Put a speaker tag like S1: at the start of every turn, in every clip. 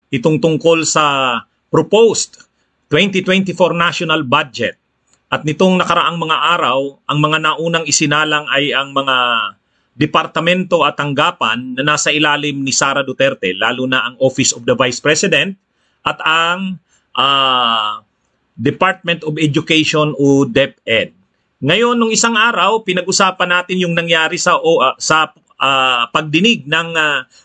S1: itong tungkol sa proposed 2024 national budget. At nitong nakaraang mga araw, ang mga naunang isinalang ay ang mga departamento at tanggapan na nasa ilalim ni Sara Duterte, lalo na ang Office of the Vice President at ang Department of Education o DepEd. Ngayon, nung isang araw, pinag-usapan natin yung nangyari sa pagdinig ng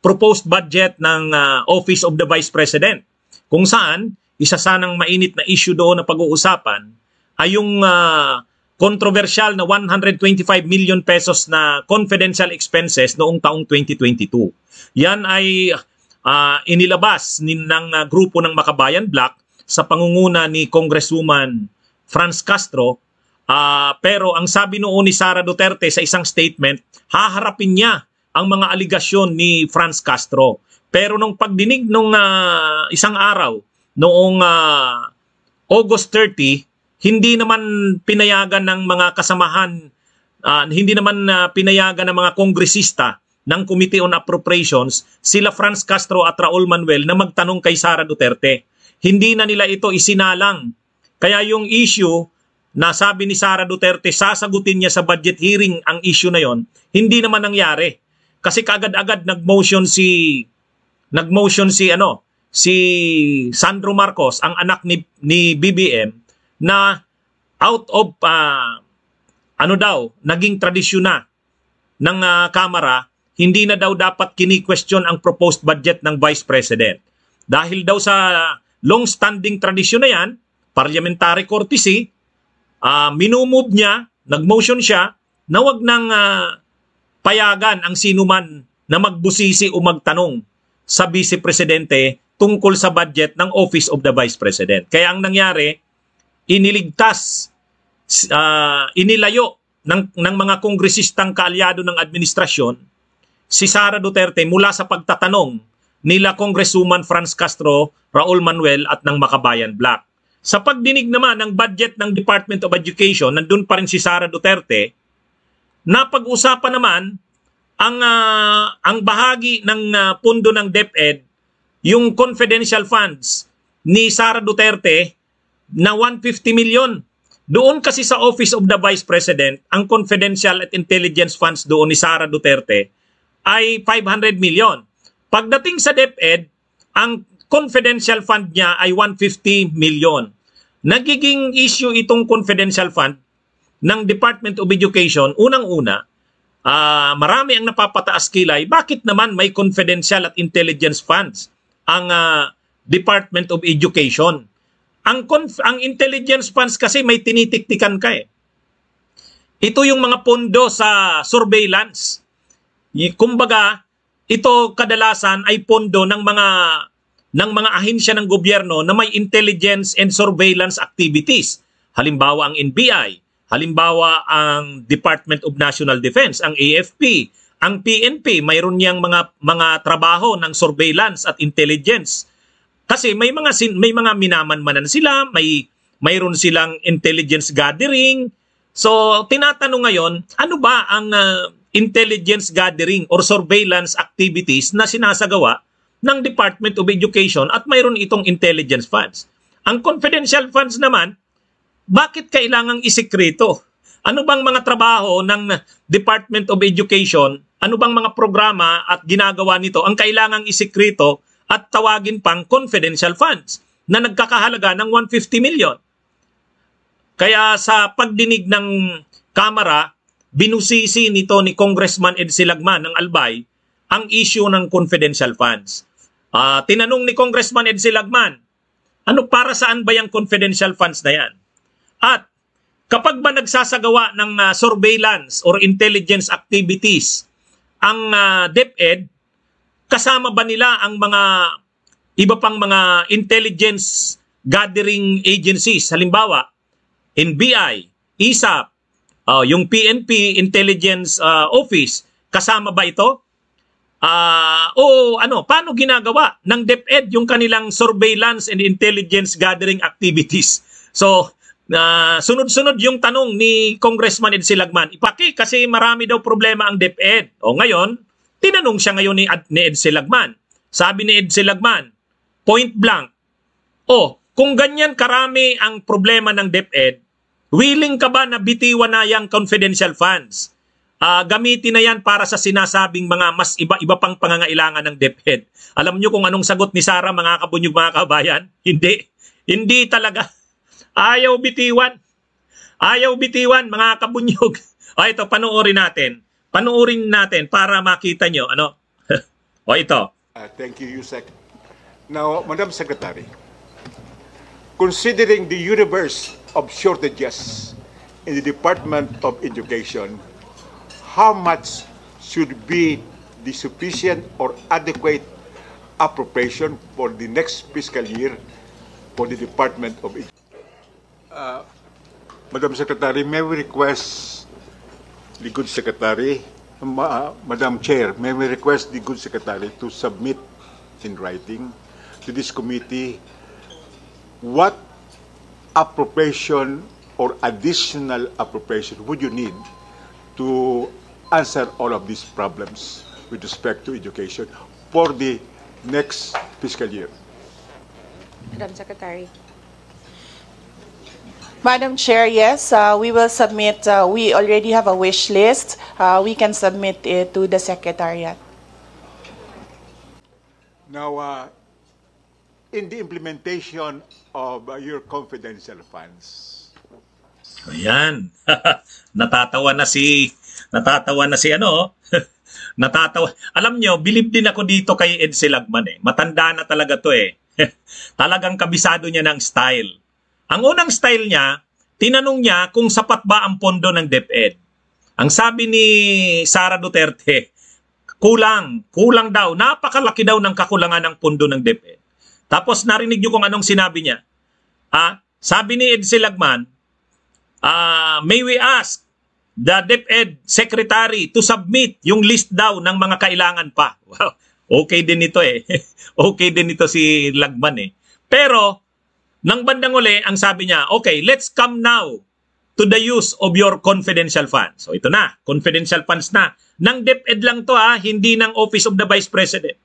S1: proposed budget ng Office of the Vice President, kung saan isa sanang mainit na issue doon na pag-uusapan ay yung controversial na 125 million pesos na confidential expenses noong taong 2022. Yan ay inilabas ng grupo ng Makabayan Black sa pangunguna ni Congresswoman Franz Castro. Pero ang sabi noon ni Sara Duterte sa isang statement, haharapin niya ang mga aligasyon ni Franz Castro. Pero nung pagdinig nung isang araw, noong August 30, hindi naman pinayagan ng mga kasamahan, hindi naman pinayagan ng mga kongresista ng Committee on Appropriations, sila Franz Castro at Raul Manuel na magtanong kay Sara Duterte. Hindi na nila ito isinalang. Kaya yung issue na sabi ni Sara Duterte, sasagutin niya sa budget hearing ang issue na yon, hindi naman nangyari. Kasi kaagad-agad nag-motion si Sandro Marcos, ang anak ni BBM, na out of naging tradisyon na ng Kamara, hindi na daw dapat kini-question ang proposed budget ng Vice President. Dahil daw sa long-standing tradisyon na yan, parliamentary courtesy, minumove niya, nag-motion siya, na wag nang payagan ang sinuman na magbusisi o magtanong sa Vice Presidente tungkol sa budget ng Office of the Vice President. Kaya ang nangyari, iniligtas, inilayo ng mga kongresistang kaalyado ng administrasyon si Sara Duterte mula sa pagtatanong nila Congresswoman Franz Castro, Raul Manuel at ng Makabayan Black. Sa pagdinig naman ng budget ng Department of Education, nandun pa rin si Sara Duterte, napag-usapan naman ang bahagi ng pundo ng DepEd, yung confidential funds ni Sara Duterte na 150 million. Doon kasi sa Office of the Vice President, ang confidential at intelligence funds doon ni Sara Duterte ay 500 million. Pagdating sa DepEd, ang confidential fund niya ay 150 million. Nagiging issue itong confidential fund ng Department of Education. Unang-una, marami ang napapataas kilay. Bakit naman may confidential at intelligence funds ang Department of Education? Ang intelligence funds kasi may tinitiktikan ka eh. Ito yung mga pondo sa surveillance. Kumbaga, ito kadalasan ay pondo ng mga ahensya ng gobyerno na may intelligence and surveillance activities. Halimbawa ang NBI, halimbawa ang Department of National Defense, ang AFP, ang PNP, mayroon niyang mga trabaho ng surveillance at intelligence. Kasi may mga minamanmanan sila, mayroon silang intelligence gathering. So tinatanong ngayon, ano ba ang intelligence gathering or surveillance activities na sinasagawa ng Department of Education at mayroon itong intelligence funds? Ang confidential funds naman, bakit kailangang isikreto? Ano bang mga trabaho ng Department of Education, ano bang mga programa at ginagawa nito ang kailangang isikreto at tawagin pang confidential funds na nagkakahalaga ng 150 million. Kaya sa pagdinig ng Kamara, binusisi nito ni Congressman Ed Silagman ng Albay ang issue ng confidential funds. Tinanong ni Congressman Ed Silagman, para saan ba yung confidential funds na yan? At kapag ba nagsasagawa ng surveillance or intelligence activities ang DepEd, kasama ba nila ang mga iba pang mga intelligence gathering agencies? Halimbawa, NBI, ISAP, yung PNP Intelligence Office, kasama ba ito? Paano ginagawa ng DepEd yung kanilang surveillance and intelligence gathering activities? So, sunod-sunod yung tanong ni Congressman Ed Silagman. Kasi marami daw problema ang DepEd. Ngayon, tinanong siya ngayon ni Ed Silagman. Sabi ni Ed Silagman, point blank, kung ganyan karami ang problema ng DepEd, willing ka ba na bitiwan na yung confidential funds? Gamitin na yan para sa sinasabing mga mas iba-iba pang pangangailangan ng DepEd. Alam nyo kung anong sagot ni Sara, mga kabunyog, mga kabayan? Hindi. Hindi talaga. Ayaw bitiwan. Ayaw bitiwan, mga kabunyog. Ito, panoorin natin. Panoorin natin para makita nyo. Ano? Ito.
S2: Thank you, Yusek. Now, Madam Secretary, considering the universe of shortages in the Department of Education, how much should be the sufficient or adequate appropriation for the next fiscal year for the Department of Education? Madam Secretary, may we request the good secretary, Madam Chair, may we request the good secretary to submit in writing to this committee what appropriation or additional appropriation would you need to answer all of these problems with respect to education for the next fiscal year?
S3: Madam Secretary.
S4: Madam Chair, yes, we will submit. We already have a wish list. We can submit it to the Secretariat.
S2: Now, in the implementation of your confidential funds.
S1: Ayan. natatawa na si ano. Natatawa. Alam nyo, bilib din ako dito kay Ed Silagman eh. Matanda na talaga to eh. Talagang kabisado niya ng style. Ang unang style niya, tinanong niya kung sapat ba ang pondo ng DepEd. Ang sabi ni Sara Duterte, kulang daw. Napakalaki daw ng kakulangan ng pondo ng DepEd. Tapos narinig niyo kung anong sinabi niya. Sabi ni Ed Silagman, may we ask the DepEd Secretary to submit yung list daw ng mga kailangan pa. Wow, okay din ito eh. Okay din ito si Lagman eh. Pero, nang bandang uli, ang sabi niya, okay, let's come now to the use of your confidential funds. So ito na, confidential funds na. Ng DepEd lang to hindi ng Office of the Vice President.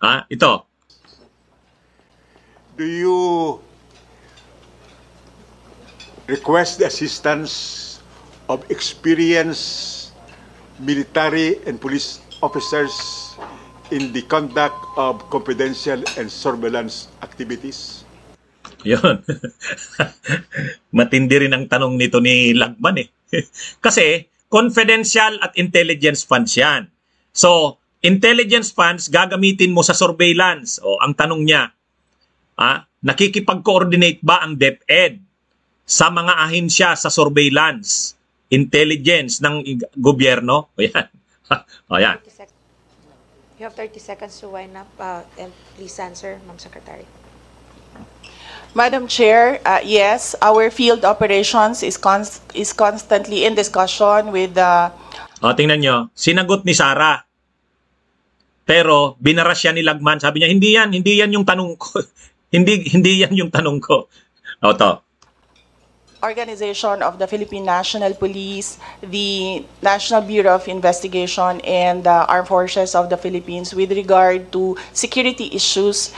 S1: Ito.
S2: Do you request the assistance of experienced military and police officers in the conduct of confidential and surveillance activities?
S1: Yun. Matindi rin ang tanong nito ni Lagman eh. Kasi confidential at intelligence funds yan. So, intelligence funds gagamitin mo sa surveillance. Ang tanong niya, nakikipag-coordinate ba ang DepEd sa mga ahensya sa surveillance, intelligence ng gobyerno? Ayan. Ayan.
S3: You have 30 seconds to wind up and please answer, Ma'am Secretary.
S4: Madam Chair, yes, our field operations is constantly in discussion with the...
S1: Tingnan nyo, sinagot ni Sara. Pero binaras siya ni Lagman. Sabi niya, hindi yan yung tanong ko. hindi yan yung tanong ko. To.
S4: Organization of the Philippine National Police, the National Bureau of Investigation, and the Armed Forces of the Philippines with regard to security issues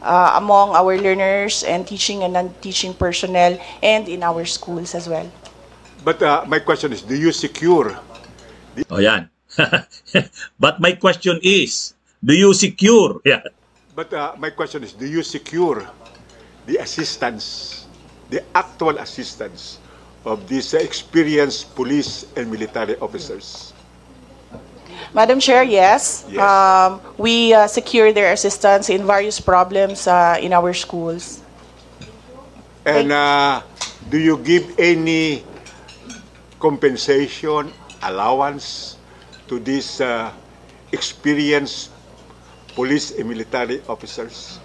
S4: among our learners and teaching and non-teaching personnel and in our schools as well.
S2: But my question is, do you secure?
S1: Yan. But my question is, do you secure? Yeah.
S2: But my question is, do you secure the assistance, the actual assistance of these experienced police and military officers?
S4: Madam Chair, yes.
S2: Yes.
S4: We secure their assistance in various problems in our schools.
S2: And do you give any compensation, allowance to these experienced police and military officers?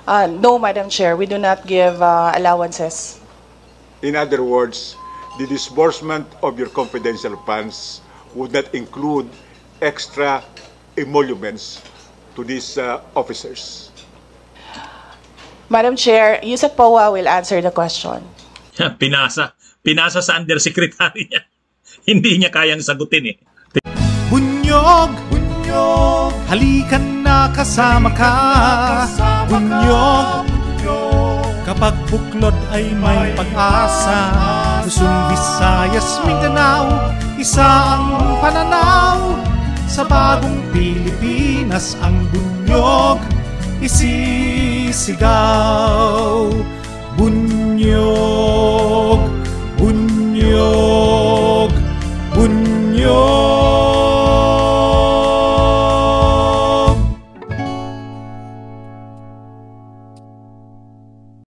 S4: No, Madam Chair, we do not give allowances.
S2: In other words, the disbursement of your confidential funds would not include extra emoluments to these officers.
S4: Madam Chair, Yusek Powa will answer the question.
S1: Pinasa sa undersecretary niya. Hindi niya kayang sagutin eh.
S5: Bunyog, halika na. na kasama ka, bunyog. Kapag buklod ay may pag-asa, Luzon, Visayas, Mindanao, isa ang pananaw. Sa bagong Pilipinas ang bunyog isisigaw. Bunyog.